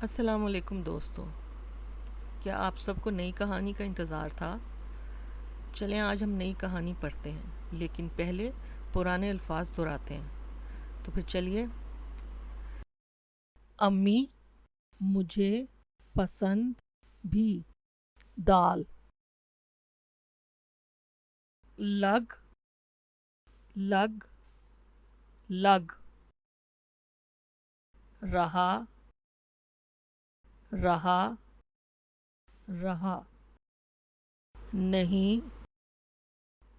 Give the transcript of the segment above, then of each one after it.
السلام علیکم دوستو، کیا آپ سب کو نئی کہانی کا انتظار تھا؟ چلیں آج ہم نئی کہانی پڑھتے ہیں، لیکن پہلے پرانے الفاظ دہراتے ہیں۔ تو پھر چلیے۔ امی مجھے پسند بھی دال، لگ لگ لگ، رہا رہا رہا، نہیں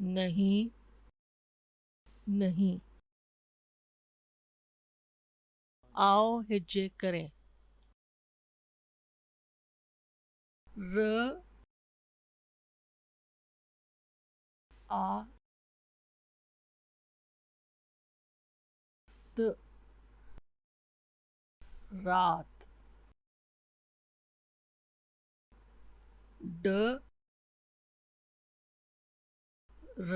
نہیں نہیں، آؤ ہجے کریں، ر آ ت، رات، ڈ ر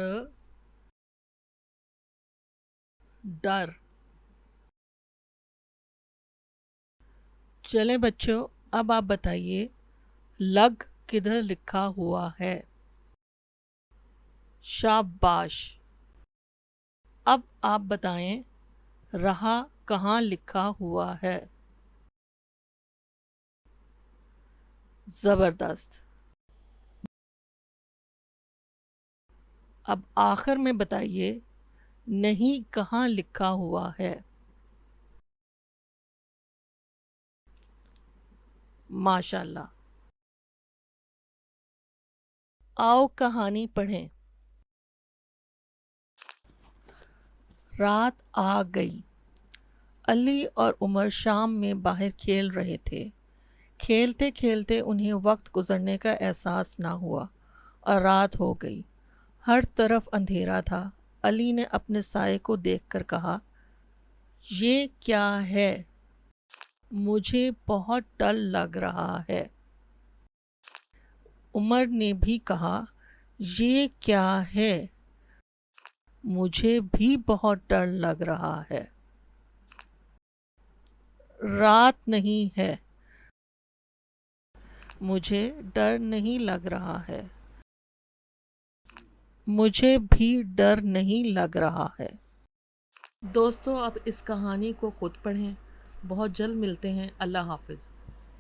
ڈر۔ چلیں بچوں، اب آپ بتائیے لگ کدھر لکھا ہوا ہے؟ شاباش۔ اب آپ بتائیں رہا کہاں لکھا ہوا ہے؟ زبردست۔ اب آخر میں بتائیے نہیں کہاں لکھا ہوا ہے؟ ماشاء اللہ۔ آؤ کہانی پڑھیں۔ رات آ گئی۔ علی اور عمر شام میں باہر کھیل رہے تھے۔ کھیلتے کھیلتے انہیں وقت گزرنے کا احساس نہ ہوا اور رات ہو گئی۔ ہر طرف اندھیرا تھا۔ علی نے اپنے سائے کو دیکھ کر کہا، یہ کیا ہے؟ مجھے بہت ڈر لگ رہا ہے۔ عمر نے بھی کہا، یہ کیا ہے؟ مجھے بھی بہت ڈر لگ رہا ہے۔ رات نہیں ہے، مجھے ڈر نہیں لگ رہا ہے۔ مجھے بھی ڈر نہیں لگ رہا ہے۔ دوستو اب اس کہانی کو خود پڑھیں۔ بہت جلد ملتے ہیں۔ اللہ حافظ۔